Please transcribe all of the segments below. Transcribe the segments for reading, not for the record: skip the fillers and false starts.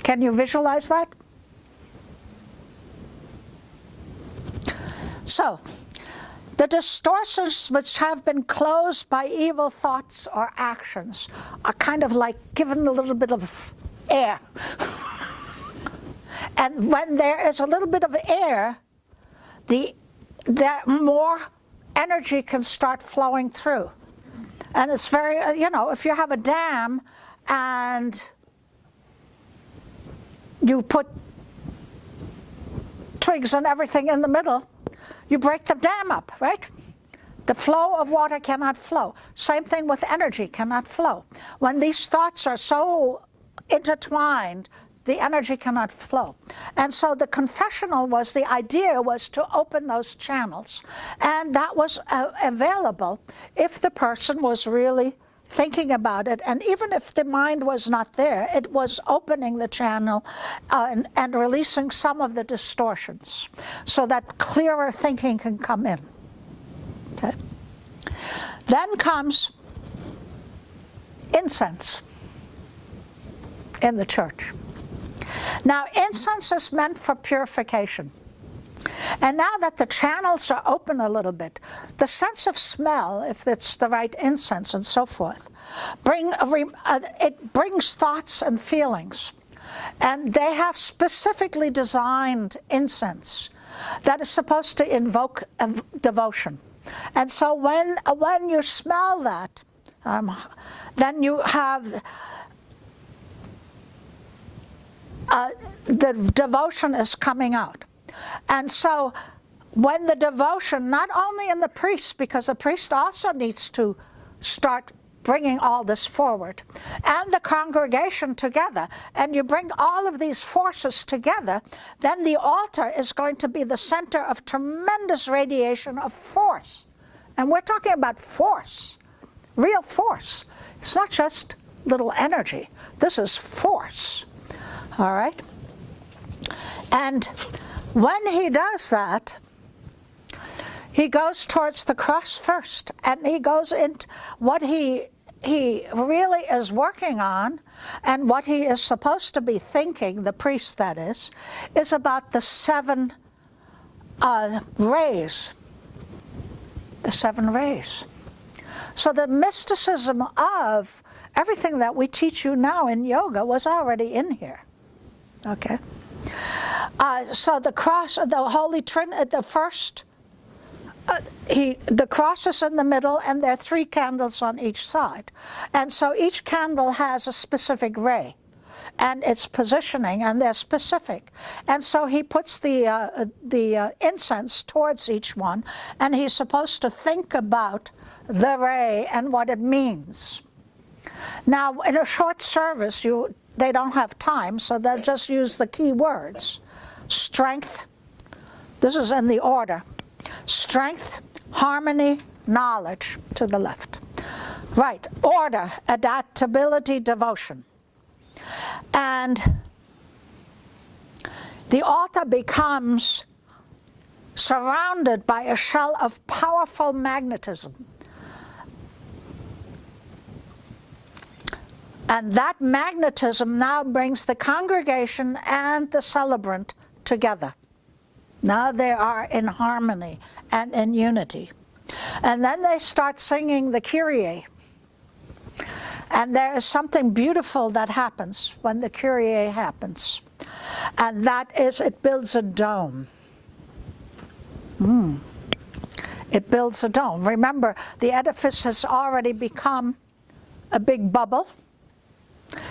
Can you visualize that? So, the distortions which have been closed by evil thoughts or actions are kind of like given a little bit of air. And when there is a little bit of air, more energy can start flowing through. And it's very, if you have a dam and you put twigs and everything in the middle, you break the dam up, right? The flow of water cannot flow. Same thing with energy, cannot flow. When these thoughts are so intertwined, the energy cannot flow. And so the confessional the idea was to open those channels. And that was available if the person was really thinking about it. And even if the mind was not there, it was opening the channel and releasing some of the distortions so that clearer thinking can come in. Okay. Then comes incense in the church. Now, incense is meant for purification. And now that the channels are open a little bit, the sense of smell, if it's the right incense and so forth, it brings thoughts and feelings. And they have specifically designed incense that is supposed to invoke devotion. And so when you smell that, then you have the devotion is coming out. And so when the devotion, not only in the priest, because the priest also needs to start bringing all this forward, and the congregation together, and you bring all of these forces together, then the altar is going to be the center of tremendous radiation of force. And we're talking about force, real force. It's not just little energy. This is force. All right? And when he does that, he goes towards the cross first, and he goes into what he really is working on, and what he is supposed to be thinking, the priest that is about the 7 rays. The 7 rays. So the mysticism of everything that we teach you now in yoga was already in here. Okay? So the cross, the Holy Trinity, the first, the cross is in the middle, and there are 3 candles on each side. And so each candle has a specific ray, and its positioning, and they're specific. And so he puts the incense towards each one, and he's supposed to think about the ray and what it means. Now, in a short service, they don't have time, so they'll just use the key words. Strength, this is in the order. Strength, harmony, knowledge, to the left. Right, order, adaptability, devotion. And the altar becomes surrounded by a shell of powerful magnetism. And that magnetism now brings the congregation and the celebrant together. Now they are in harmony and in unity. And then they start singing the Kyrie. And there is something beautiful that happens when the Kyrie happens. And that is, it builds a dome. It builds a dome. Remember, the edifice has already become a big bubble.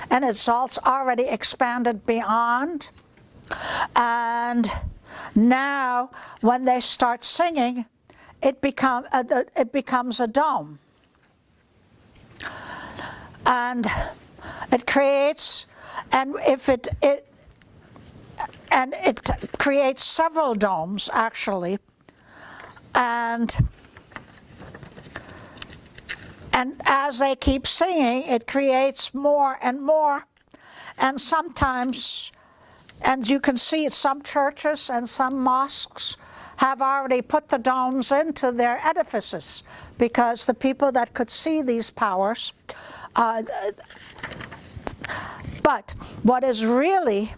And it's also already expanded beyond. And now, when they start singing, it becomes a dome. And it creates, and it creates several domes, actually. And as they keep singing, it creates more and more. And sometimes, and you can see some churches and some mosques have already put the domes into their edifices, because the people that could see these powers, But what is really,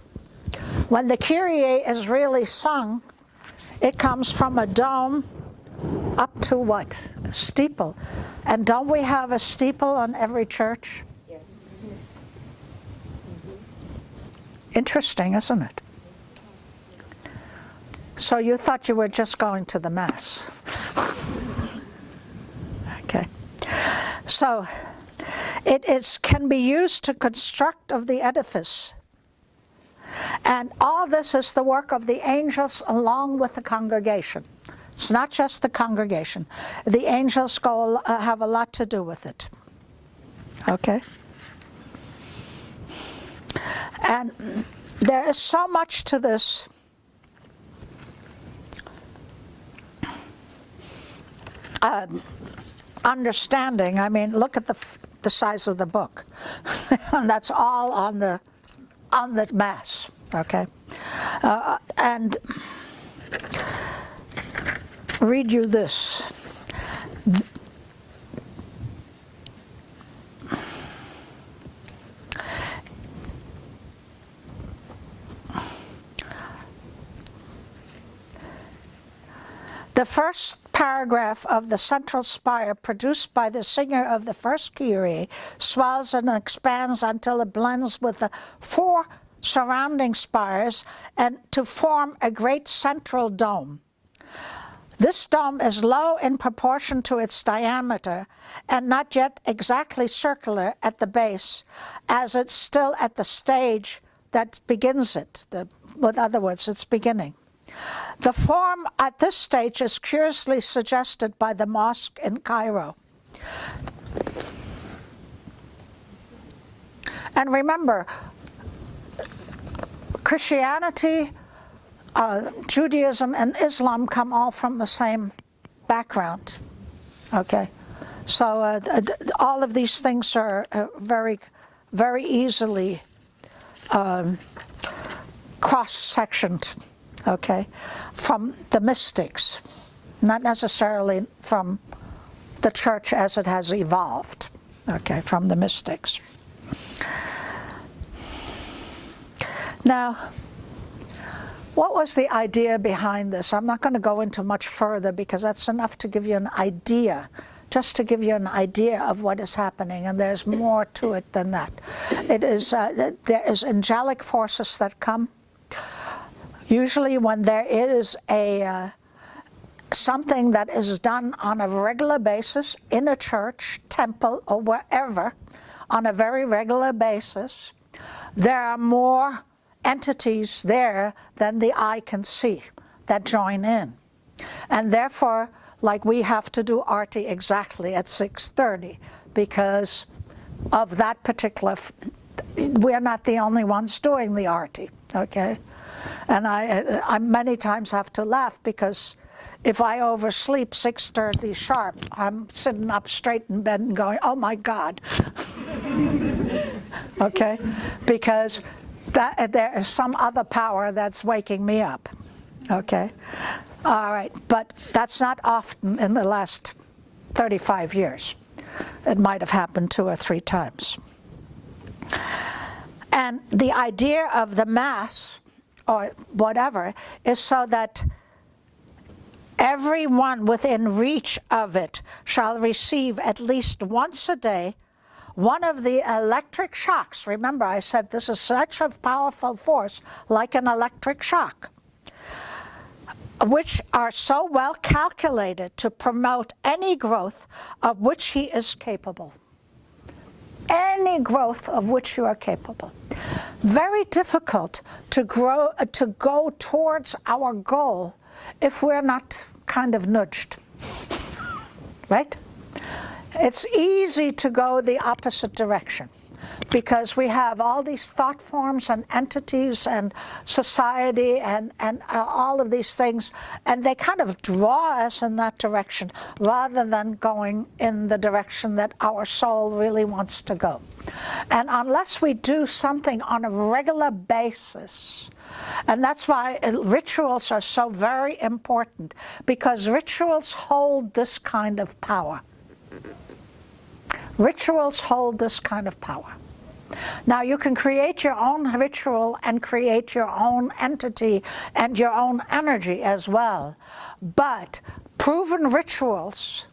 when the Kyrie is really sung, it comes from a dome up to what? A steeple. And don't we have a steeple on every church? Yes. Interesting, isn't it? So you thought you were just going to the Mass. Okay. So can be used to construct of the edifice. And all this is the work of the angels along with the congregation. It's not just the congregation. The angels have a lot to do with it. Okay? And there is so much to this. Understanding. I mean, look at the size of the book. And that's all on the Mass. Okay? And read you this. The first paragraph of the central spire produced by the singer of the first Kyrie swells and expands until it blends with the 4 surrounding spires and to form a great central dome. This dome is low in proportion to its diameter and not yet exactly circular at the base, as it's still at the stage that begins it. In other words, its beginning. The form at this stage is curiously suggested by the mosque in Cairo. And remember, Christianity, Judaism, and Islam come all from the same background. Okay? So all of these things are very, very easily cross-sectioned. Okay, from the mystics, not necessarily from the church as it has evolved, okay, from the mystics. Now, what was the idea behind this? I'm not going to go into much further because that's enough to give you an idea, just to give you an idea of what is happening, and there's more to it than that. It is, there is angelic forces that come. Usually when there is something that is done on a regular basis in a church, temple, or wherever, on a very regular basis, there are more entities there than the eye can see that join in. And therefore, like we have to do arti exactly at 6:30 because of that particular, we're not the only ones doing the arti, okay? And I many times have to laugh because if I oversleep 6:30 sharp, I'm sitting up straight in bed and going, oh my God. Okay? Because there is some other power that's waking me up. Okay? All right, but that's not often in the last 35 years. It might have happened 2 or 3 times. And the idea of the Mass, or whatever, is so that everyone within reach of it shall receive at least once a day one of the electric shocks. Remember, I said this is such a powerful force, like an electric shock, which are so well calculated to promote any growth of which he is capable. Any growth of which you are capable. Very difficult to grow, to go towards our goal if we're not kind of nudged, right? It's easy to go the opposite direction because we have all these thought forms and entities and society and all of these things, and they kind of draw us in that direction rather than going in the direction that our soul really wants to go. And unless we do something on a regular basis, and that's why rituals are so very important, because rituals hold this kind of power. Rituals hold this kind of power. Now you can create your own ritual and create your own entity and your own energy as well. But proven rituals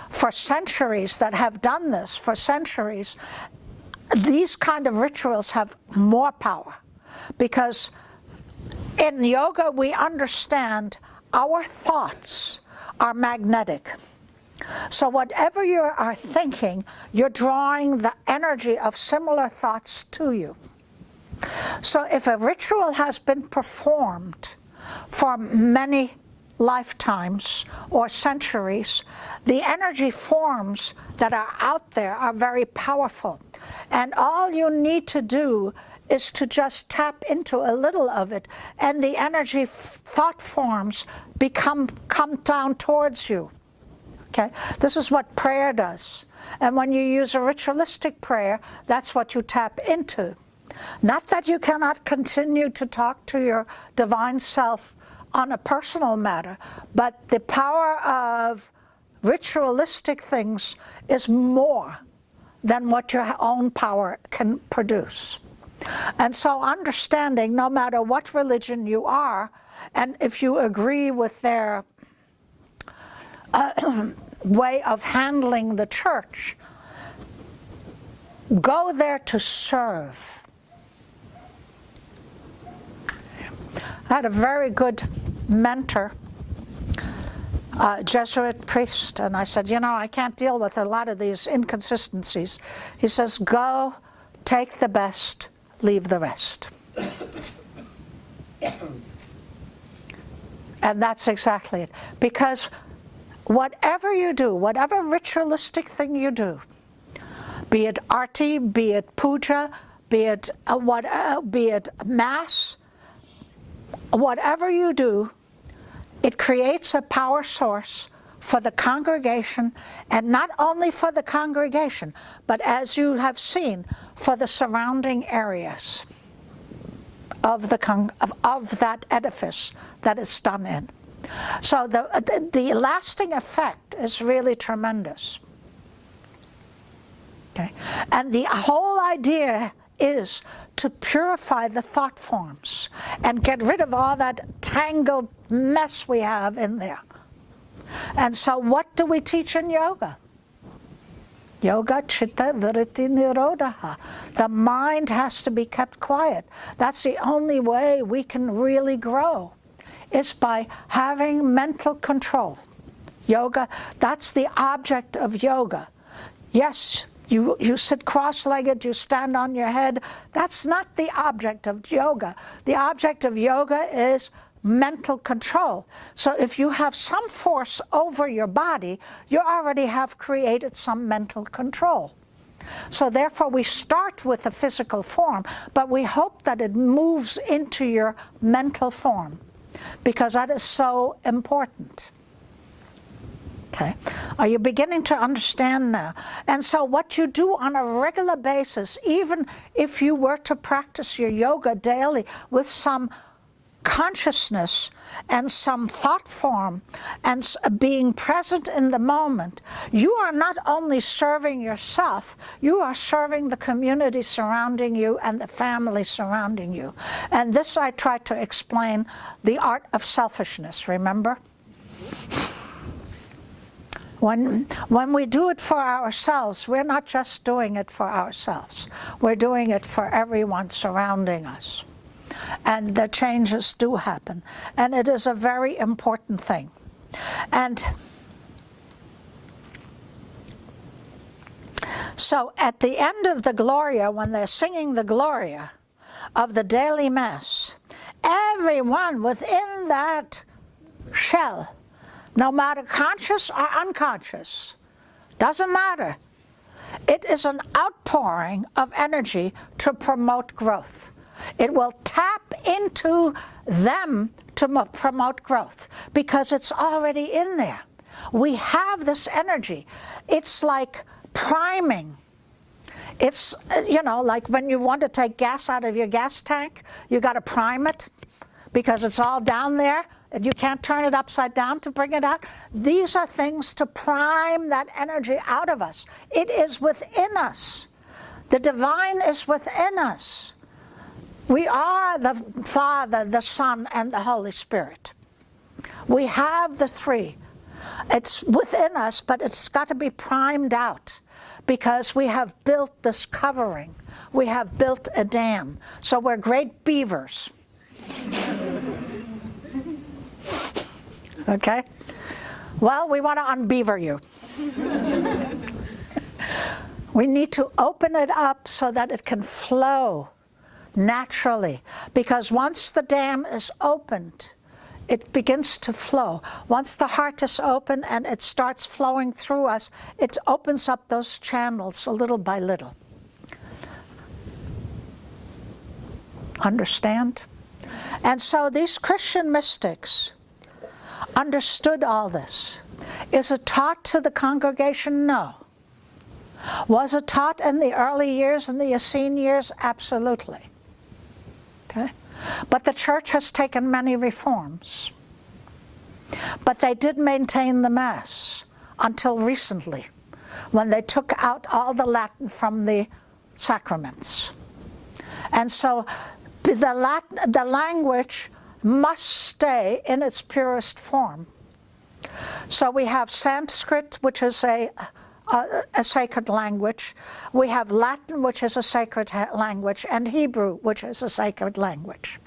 for centuries that have done this for centuries, these kind of rituals have more power, because in yoga we understand our thoughts are magnetic. So whatever you are thinking, you're drawing the energy of similar thoughts to you. So if a ritual has been performed for many lifetimes or centuries, the energy forms that are out there are very powerful. And all you need to do is to just tap into a little of it, and the energy thought forms come down towards you. Okay? This is what prayer does. And when you use a ritualistic prayer, that's what you tap into. Not that you cannot continue to talk to your divine self on a personal matter, but the power of ritualistic things is more than what your own power can produce. And so understanding, no matter what religion you are, and if you agree with their way of handling the church, go there to serve. I had a very good mentor, Jesuit priest, and I said, you know, I can't deal with a lot of these inconsistencies. He says, go, take the best, leave the rest. And that's exactly it. Because whatever you do, whatever ritualistic thing you do, be it arti, be it puja, be it mass, whatever you do, it creates a power source for the congregation, and not only for the congregation, but as you have seen, for the surrounding areas of that edifice that it's done in. So the lasting effect is really tremendous. Okay? And the whole idea is to purify the thought forms and get rid of all that tangled mess we have in there. And so what do we teach in yoga? Yoga chitta vritti nirodha. The mind has to be kept quiet. That's the only way we can really grow, is by having mental control. Yoga, that's the object of yoga. Yes, you sit cross-legged, you stand on your head. That's not the object of yoga. The object of yoga is mental control. So if you have some force over your body, you already have created some mental control. So therefore we start with a physical form, but we hope that it moves into your mental form, because that is so important. Okay. Are you beginning to understand now? And so what you do on a regular basis, even if you were to practice your yoga daily with some consciousness and some thought form and being present in the moment, you are not only serving yourself, you are serving the community surrounding you and the family surrounding you. And this I tried to explain, the art of selfishness, remember? When we do it for ourselves, we're not just doing it for ourselves. We're doing it for everyone surrounding us. And the changes do happen. And it is a very important thing. And so at the end of the Gloria, when they're singing the Gloria of the daily Mass, everyone within that shell, no matter conscious or unconscious, doesn't matter. It is an outpouring of energy to promote growth. It will tap into them to promote growth, because it's already in there. We have this energy. It's like priming. It's, you know, like when you want to take gas out of your gas tank, you got to prime it because it's all down there. And you can't turn it upside down to bring it out. These are things to prime that energy out of us. It is within us. The divine is within us. We are the Father, the Son, and the Holy Spirit. We have the three. It's within us, but it's got to be primed out because we have built this covering. We have built a dam. So we're great beavers. Okay? Well, we want to unbeaver you. We need to open it up so that it can flow naturally. Because once the dam is opened, it begins to flow. Once the heart is open and it starts flowing through us, it opens up those channels little by little. Understand? And so these Christian mystics understood all this. Is it taught to the congregation? No. Was it taught in the early years, in the Essene years? Absolutely. Okay? But the church has taken many reforms. But they did maintain the Mass until recently, when they took out all the Latin from the sacraments. And so the language must stay in its purest form. So we have Sanskrit, which is a sacred language. We have Latin, which is a sacred language, and Hebrew, which is a sacred language.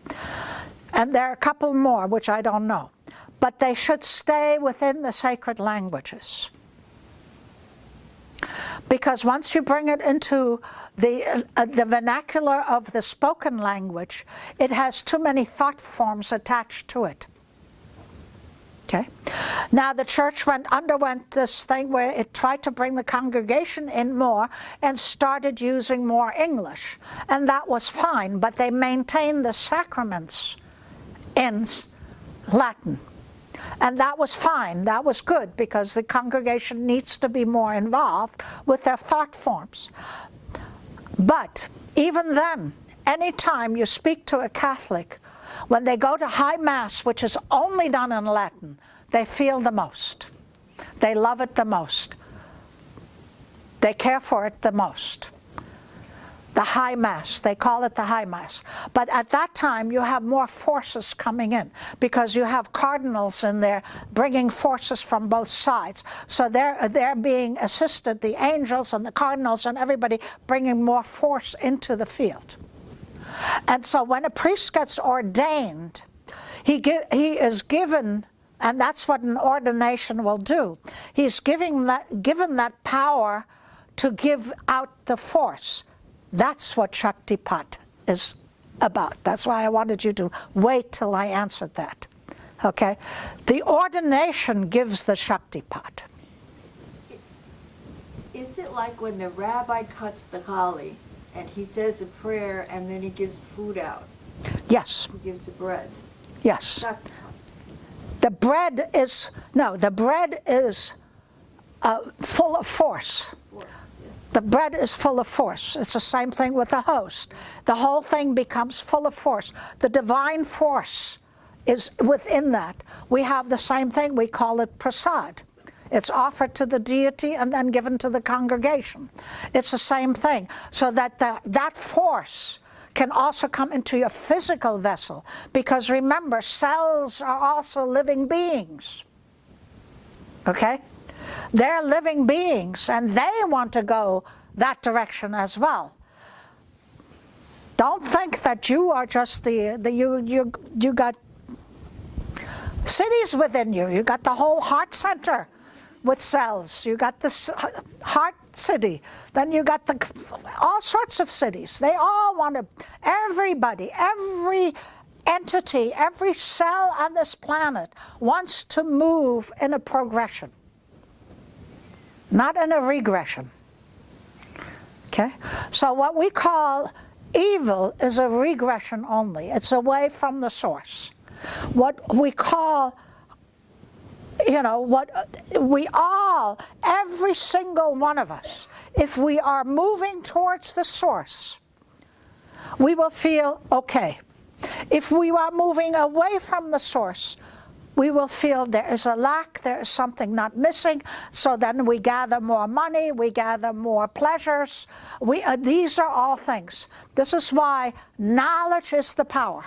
And there are a couple more, which I don't know. But they should stay within the sacred languages. Because once you bring it into the vernacular of the spoken language, it has too many thought forms attached to it. Okay? Now the church underwent this thing where it tried to bring the congregation in more and started using more English. And that was fine, but they maintained the sacraments in Latin. And that was fine, that was good, because the congregation needs to be more involved with their thought forms. But even then, anytime you speak to a Catholic, when they go to High Mass, which is only done in Latin, they feel the most. They love it the most. They care for it the most. The High Mass, they call it the High Mass. But at that time, you have more forces coming in because you have cardinals in there bringing forces from both sides. So they're being assisted, the angels and the cardinals and everybody bringing more force into the field. And so when a priest gets ordained, he is given, and that's what an ordination will do, he's given that power to give out the force. That's what Shaktipat is about. That's why I wanted you to wait till I answered that. Okay? The ordination gives the Shaktipat. Is it like when the rabbi cuts the holly and he says a prayer and then he gives food out? Yes. He gives the bread. Yes. Shaktipat. The bread is full of force. The bread is full of force. It's the same thing with the host. The whole thing becomes full of force. The divine force is within that. We have the same thing. We call it prasad. It's offered to the deity and then given to the congregation. It's the same thing. So that that force can also come into your physical vessel. Because remember, cells are also living beings. Okay? They're living beings, and they want to go that direction as well. Don't think that you are just you got cities within you. You got the whole heart center with cells. You got this heart city. Then you got all sorts of cities. They all want to, everybody, every entity, every cell on this planet wants to move in a progression. Not in a regression. Okay? So what we call evil is a regression only. It's away from the source. What we call, every single one of us, if we are moving towards the source, we will feel okay. If we are moving away from the source, we will feel there is a lack, there is something not missing, so then we gather more money, we gather more pleasures. These are all things. This is why knowledge is the power.